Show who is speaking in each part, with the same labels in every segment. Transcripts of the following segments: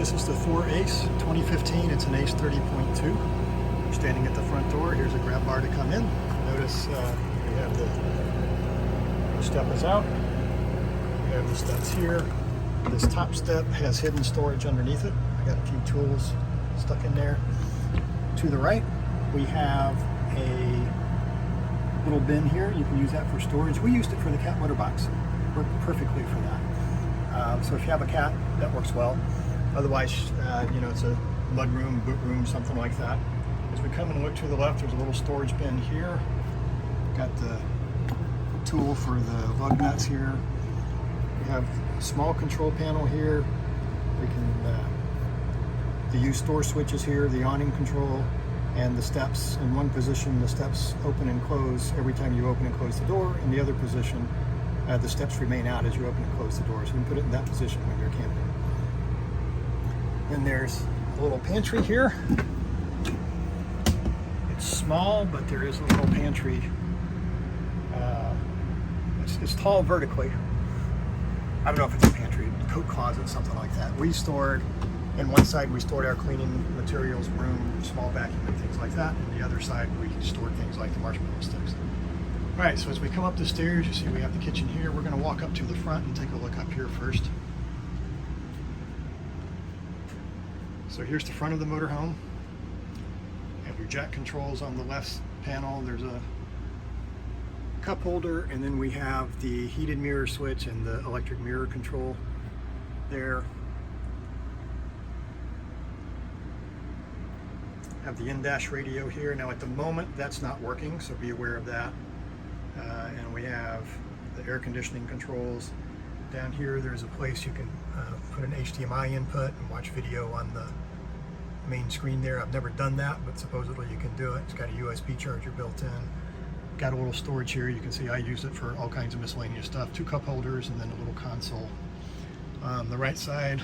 Speaker 1: This is the Ford ACE 2015. It's an ACE 30.2. We're standing at the front door. Here's a grab bar to come in. Notice we have the step is out. We have the steps here. This top step has hidden storage underneath it. I got a few tools stuck in there. To the right, we have a little bin here. You can use that for storage. We used it for the cat litter box. Worked perfectly for that. So if you have a cat, that works well. Otherwise, you know, it's a mud room, boot room, something like that. As we come and look to the left, there's a little storage bin here. Got the tool for the lug nuts here. We have a small control panel here. We can the use store switches here, the awning control, and the steps. In one position, the steps open and close every time you open and close the door. In the other position, the steps remain out as you open and close the door. So you can put it in that position when you're camping. Then there's a little pantry here. It's small, but there is a little pantry. It's tall vertically. I don't know if it's a pantry, coat closet, something like that. We stored, in one side we stored our cleaning materials, broom, small vacuum, and things like that. And the other side we stored things like the marshmallow sticks. All right, so as we come up the stairs, you see we have the kitchen here. We're gonna walk up to the front and take a look up here first. So here's the front of the motorhome. You have your jack controls on the left panel. There's a cup holder, and then we have the heated mirror switch and the electric mirror control there. Have the in-dash radio here. Now at the moment that's not working, so be aware of that. And we have the air conditioning controls. Down here there's a place you can put an HDMI input and watch video on the main screen there. I've never done that, but supposedly you can do it. It's got a USB charger built in. Got a little storage here. You can see I use it for all kinds of miscellaneous stuff. 2 cup holders and then a little console. On the right side,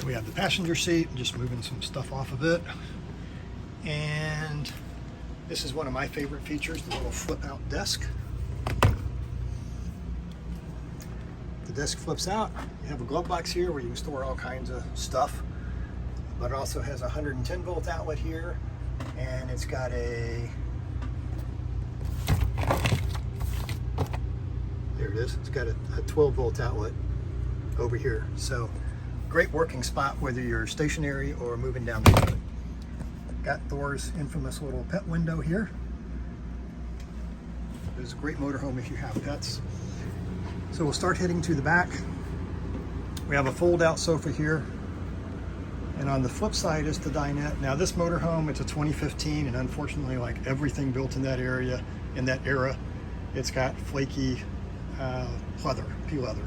Speaker 1: we have the passenger seat, just moving some stuff off of it. And this is one of my favorite features, the little flip out desk. The desk flips out. You have a glove box here where you can store all kinds of stuff, but it also has a 110 volt outlet here, and it's got there it is, it's got a 12 volt outlet over here. So great working spot whether you're stationary or moving down the road. Got Thor's infamous little pet window here. It's a great motorhome if you have pets. So we'll start heading to the back. We have a fold-out sofa here. And on the flip side is the dinette. Now this motorhome, it's a 2015, and unfortunately, like everything built in that area, in that era, it's got flaky leather, pea leather.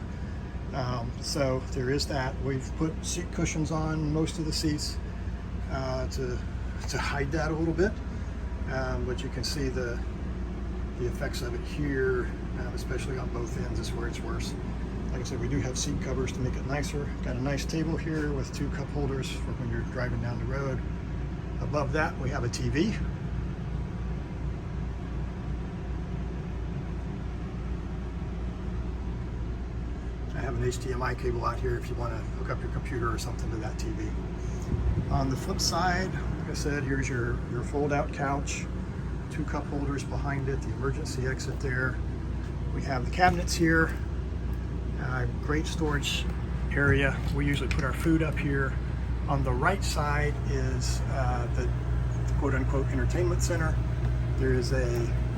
Speaker 1: So there is that. We've put seat cushions on most of the seats to hide that a little bit, but you can see the effects of it here, especially on both ends is where it's worse. Like I said, we do have seat covers to make it nicer. Got a nice table here with 2 cup holders for when you're driving down the road. Above that, we have a TV. I have an HDMI cable out here if you want to hook up your computer or something to that TV. On the flip side, like I said, here's your fold-out couch, 2 cup holders behind it, the emergency exit there. We have the cabinets here. Great storage area. We usually put our food up here. On the right side is the quote-unquote entertainment center. There is a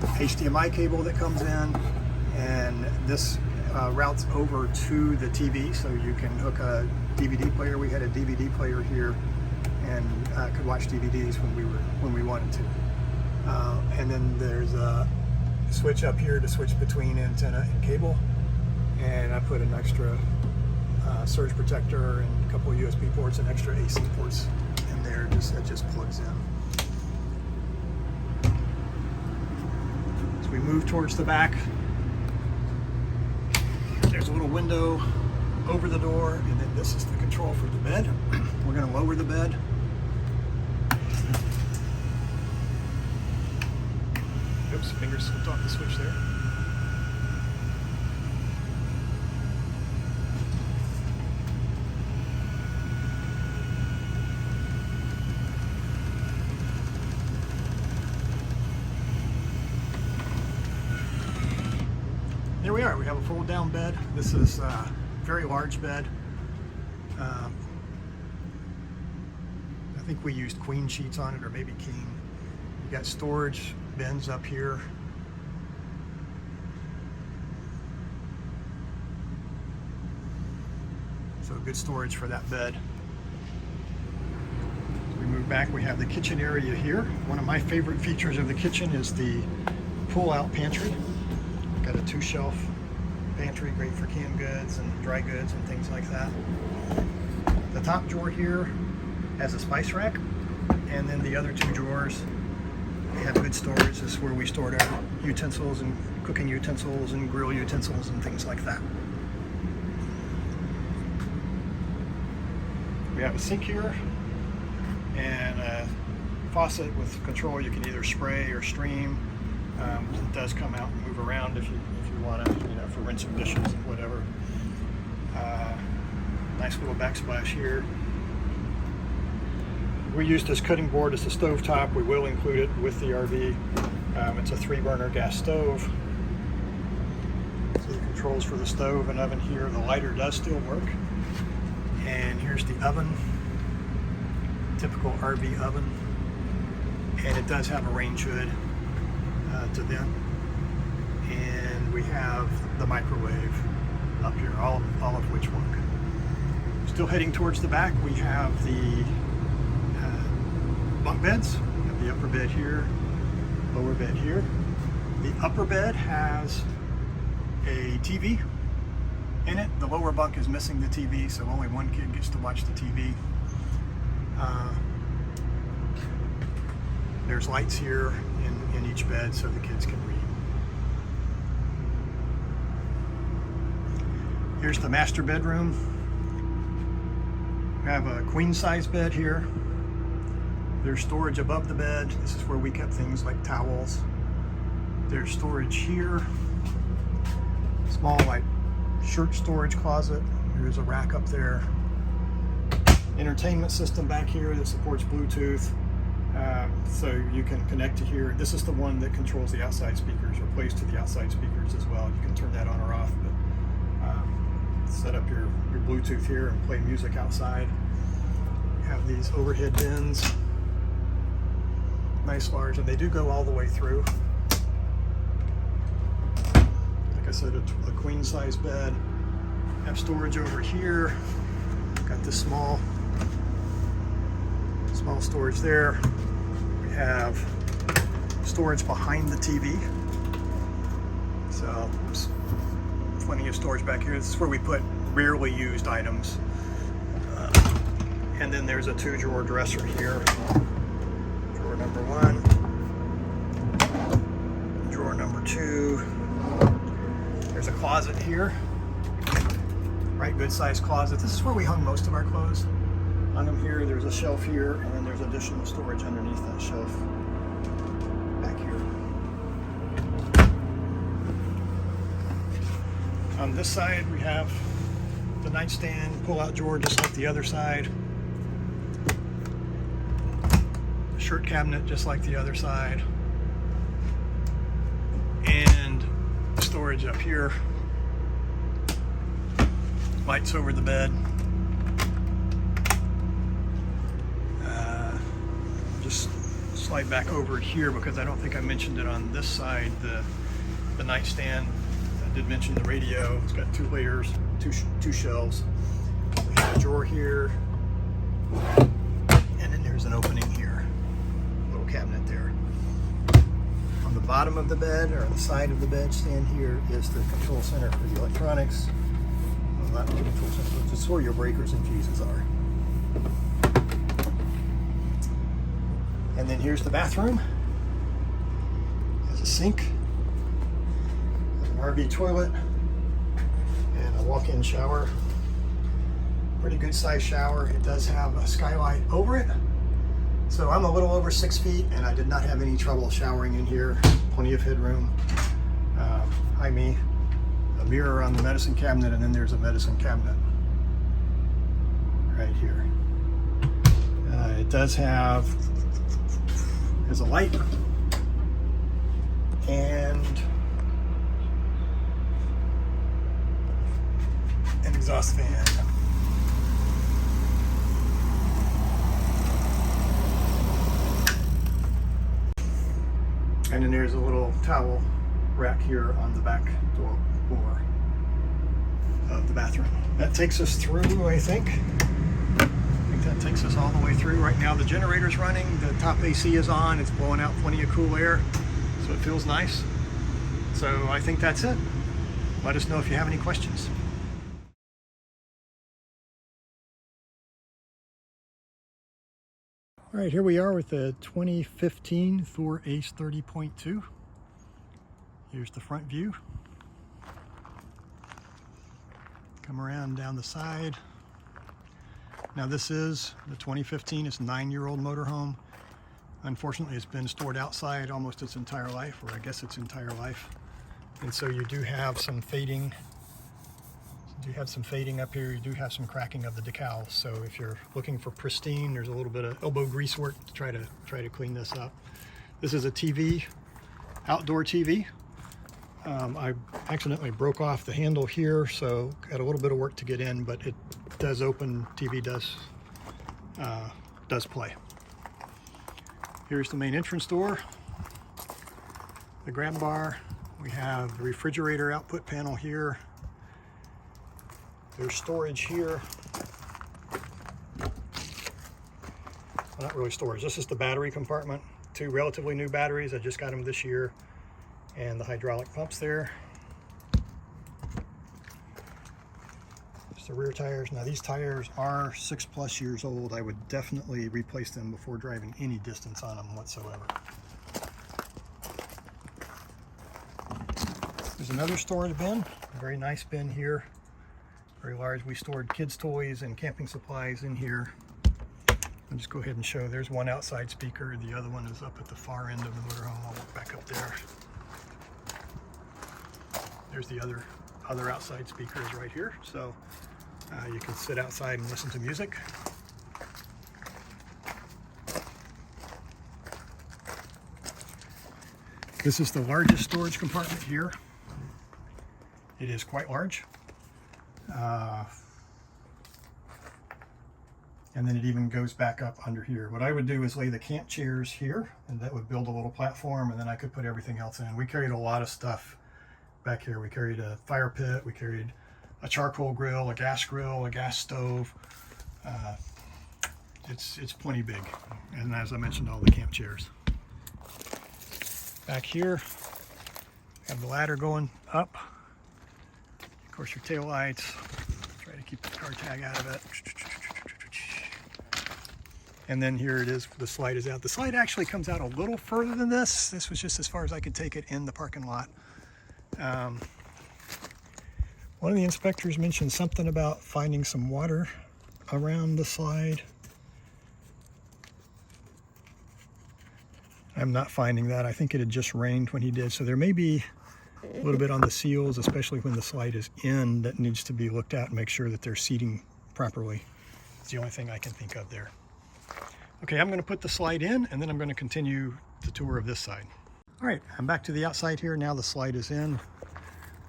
Speaker 1: HDMI cable that comes in, and this routes over to the TV, so you can hook a DVD player. We had a DVD player here, and could watch DVDs when we wanted to. And then there's a switch up here to switch between antenna and cable. And I put an extra surge protector and a couple of USB ports and extra AC ports in there. It just plugs in. As we move towards the back, there's a little window over the door, and then this is the control for the bed. We're going to lower the bed. Oops, fingers slipped off the switch there. There we are. We have a fold down bed. This is a very large bed. I think we used queen sheets on it, or maybe king. You got storage bins up here. So good storage for that bed. As we move back, we have the kitchen area here. One of my favorite features of the kitchen is the pull-out pantry. Got a 2-shelf pantry, great for canned goods and dry goods and things like that. The top drawer here has a spice rack, and then the other 2 drawers, they have good storage. This is where we stored our utensils and cooking utensils and grill utensils and things like that. We have a sink here and a faucet with control. You can either spray or stream. It does come out and move around if you want to, for rinsing dishes and whatever. Nice little backsplash here. We used this cutting board as a stove top. We will include it with the RV. It's a 3-burner gas stove. So the controls for the stove and oven here. The lighter does still work. And here's the oven, typical RV oven. And it does have a range hood to them. And we have the microwave up here, all of which work. Still heading towards the back, we have the bunk beds. We have the upper bed here, lower bed here. The upper bed has a TV in it. The lower bunk is missing the TV, so only one kid gets to watch the TV. There's lights here in each bed so the kids can read. Here's the master bedroom. We have a queen size bed here. There's storage above the bed. This is where we kept things like towels. There's storage here. Small shirt storage closet. There's a rack up there. Entertainment system back here that supports Bluetooth. So you can connect to here. This is the one that controls the outside speakers, or plays to the outside speakers as well. You can turn that on or off, but set up your Bluetooth here and play music outside. You have these overhead bins. Nice large, and they do go all the way through. Like I said, a queen size bed. Have storage over here. Got this small storage there. We have storage behind the TV. So there's plenty of storage back here. This is where we put rarely used items. And then there's a 2-drawer dresser here. Drawer number 1. Drawer number 2. There's a closet here. Right, good sized closet. This is where we hung most of our clothes. On them here, there's a shelf here, and then there's additional storage underneath that shelf back here. On this side, we have the nightstand, pull-out drawer just like the other side. Shirt cabinet just like the other side. And storage up here. Lights over the bed. Just slide back over here because I don't think I mentioned it on this side. The nightstand, I did mention the radio. It's got 2 layers, two shelves. We have a drawer here, and then there's an opening here, little cabinet there. On the bottom of the bed, or on the side of the bed stand here, is the control center for the electronics. Well, not the control center, it's where your breakers and fuses are. And then here's the bathroom. Has a sink, an RV toilet, and a walk-in shower. Pretty good sized shower. It does have a skylight over it. So I'm a little over 6 feet, and I did not have any trouble showering in here. Plenty of headroom. Behind me, a mirror on the medicine cabinet, and then there's a medicine cabinet right here. It does have a light and exhaust fan. And then there's a little towel rack here on the back door of the bathroom. That takes us through, I think. That takes us all the way through. Right now the generator's running, the top AC is on, it's blowing out plenty of cool air, so it feels nice. So I think that's it. Let us know if you have any questions. All right, here we are with the 2015 Thor Ace 30.2. Here's the front view. Come around down the side. Now this is the 2015, it's a 9-year-old motorhome. Unfortunately, it's been stored outside almost its entire life, or I guess its entire life. And so you do have some fading. You do have some fading up here. You do have some cracking of the decals. So if you're looking for pristine, there's a little bit of elbow grease work to try to clean this up. This is a TV, outdoor TV. I accidentally broke off the handle here, so got a little bit of work to get in, but it does open. TV does play. Here's the main entrance door, the grab bar. We have the refrigerator output panel here. There's storage here. Well, not really storage. This is the battery compartment. 2 relatively new batteries. I just got them this year. And the hydraulic pumps there. There's the rear tires. Now these tires are 6+ years old. I would definitely replace them before driving any distance on them whatsoever. There's another storage bin, a very nice bin here. Very large. We stored kids' toys and camping supplies in here. I'll just go ahead and show. There's one outside speaker. The other one is up at the far end of the motorhome. I'll walk back up there. There's the other outside speakers right here. So you can sit outside and listen to music. This is the largest storage compartment here. It is quite large. And then it even goes back up under here. What I would do is lay the camp chairs here, and that would build a little platform, and then I could put everything else in. We carried a lot of stuff back here. We carried a fire pit, we carried a charcoal grill, a gas stove. It's plenty big. And as I mentioned, all the camp chairs. Back here, have the ladder going up. Of course, your tail lights. Try to keep the car tag out of it. And then here it is, the slide is out. The slide actually comes out a little further than this. This was just as far as I could take it in the parking lot. One of the inspectors mentioned something about finding some water around the slide. I'm not finding that. I think it had just rained when he did. So there may be a little bit on the seals, especially when the slide is in, that needs to be looked at and make sure that they're seating properly. It's the only thing I can think of there. Okay, I'm going to put the slide in, and then I'm going to continue the tour of this side. All right, I'm back to the outside here. Now the slide is in.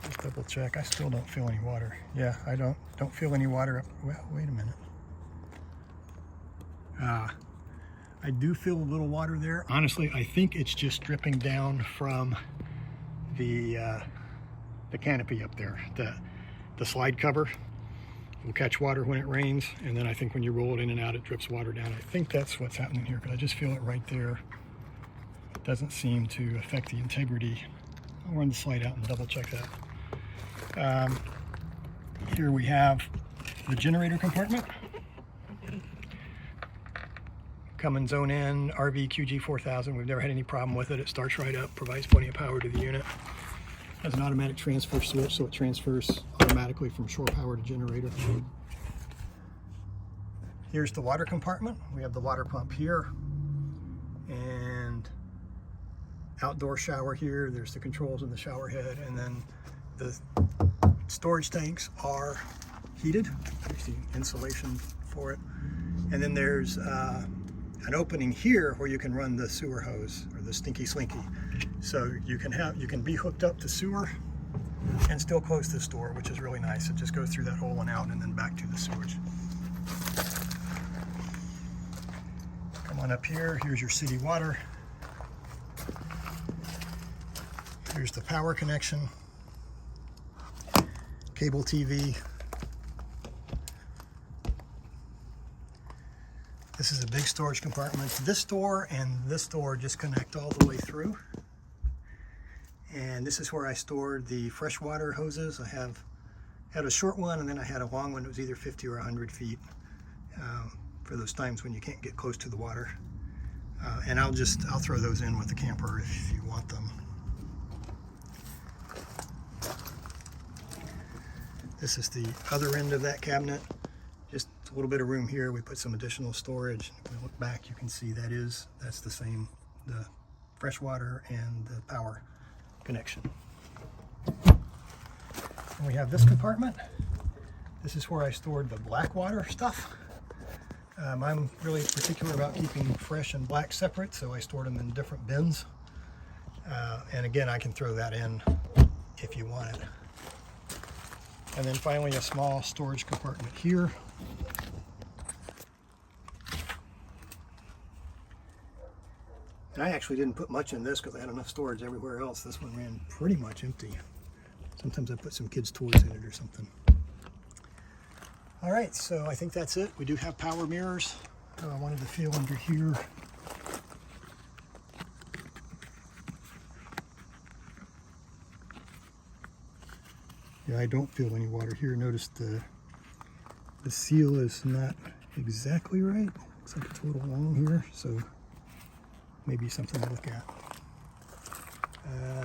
Speaker 1: Just double check. I still don't feel any water. Yeah, I don't feel any water up. Well, wait a minute. I do feel a little water there. Honestly, I think it's just dripping down from the canopy up there. The slide cover will catch water when it rains, and then I think when you roll it in and out, it drips water down. I think that's what's happening here, because I just feel it right there. It doesn't seem to affect the integrity. I'll run the slide out and double check that. Here we have the generator compartment. Cummins Zone N RV QG4000. We've never had any problem with it. It starts right up, provides plenty of power to the unit. Has an automatic transfer switch, so it transfers automatically from shore power to generator. Here's the water compartment. We have the water pump here, and outdoor shower here. There's the controls in the shower head, and then the storage tanks are heated. There's the insulation for it. And then there's an opening here where you can run the sewer hose, or the stinky slinky. So you can be hooked up to sewer and still close this door, which is really nice. It just goes through that hole and out and then back to the sewage. Come on up here. Here's your city water. Here's the power connection, cable TV. This is a big storage compartment. This door and this door just connect all the way through. And this is where I stored the freshwater hoses. I had a short one, and then I had a long one that was either 50 or 100 feet for those times when you can't get close to the water. And I'll throw those in with the camper if you want them. This is the other end of that cabinet. Just a little bit of room here. We put some additional storage. If we look back, you can see that's the same, the freshwater and the power connection. And we have this compartment. This is where I stored the black water stuff. I'm really particular about keeping fresh and black separate, so I stored them in different bins. And again, I can throw that in if you want it. And then finally, a small storage compartment here. And I actually didn't put much in this because I had enough storage everywhere else. This one ran pretty much empty. Sometimes I put some kids' toys in it or something. All right, so I think that's it. We do have power mirrors. I wanted to feel under here. Yeah, I don't feel any water here. Notice the seal is not exactly right. Looks like it's a little long here, so maybe something to look at.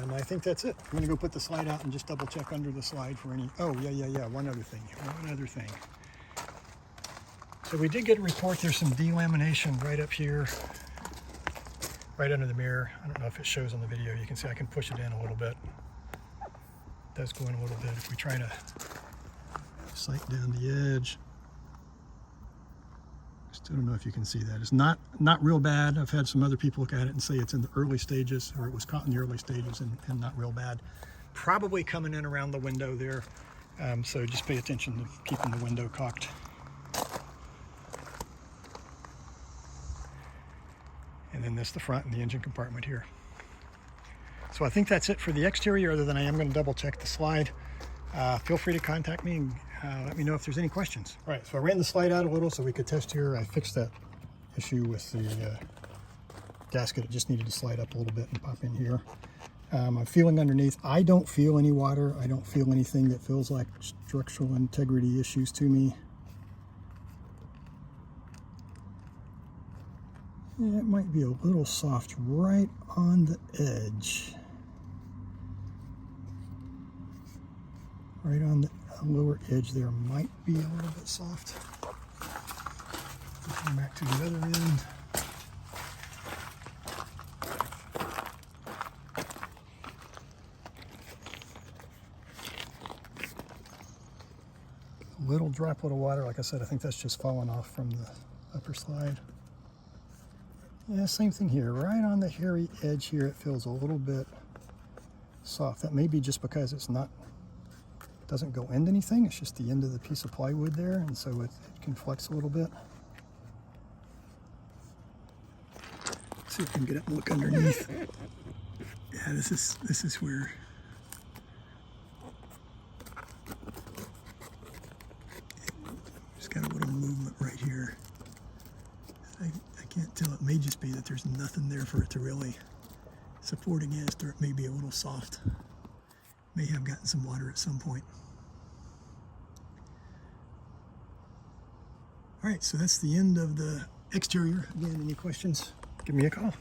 Speaker 1: And I think that's it. I'm gonna go put the slide out and just double check under the slide for any, oh yeah, one other thing. So we did get a report there's some delamination right up here, right under the mirror. I don't know if it shows on the video. You can see I can push it in a little bit. It does go in a little bit. If we try to sight down the edge, still don't know if you can see that. It's not real bad. I've had some other people look at it and say it's in the early stages, or it was caught in the early stages and not real bad. Probably coming in around the window there. So just pay attention to keeping the window cocked. And then this the front and the engine compartment here. So I think that's it for the exterior, other than I am going to double check the slide. Feel free to contact me and let me know if there's any questions. All right, so I ran the slide out a little so we could test here. I fixed that issue with the gasket. It just needed to slide up a little bit and pop in here. I'm feeling underneath. I don't feel any water. I don't feel anything that feels like structural integrity issues to me. Yeah, it might be a little soft right on the edge. Right on the lower edge there might be a little bit soft. Come back to the other end. A little droplet of water, like I said, I think that's just falling off from the upper slide. Yeah, same thing here. Right on the hairy edge here, it feels a little bit soft. That may be just because it's not, doesn't go into anything. It's just the end of the piece of plywood there, and so it can flex a little bit. Let's see if we can get up and look underneath. Yeah, this is where it's got a little movement right here. I can't tell. It may just be that there's nothing there for it to really support against, or it may be a little soft. May have gotten some water at some point. All right, so that's the end of the exterior. Again, any questions, give me a call.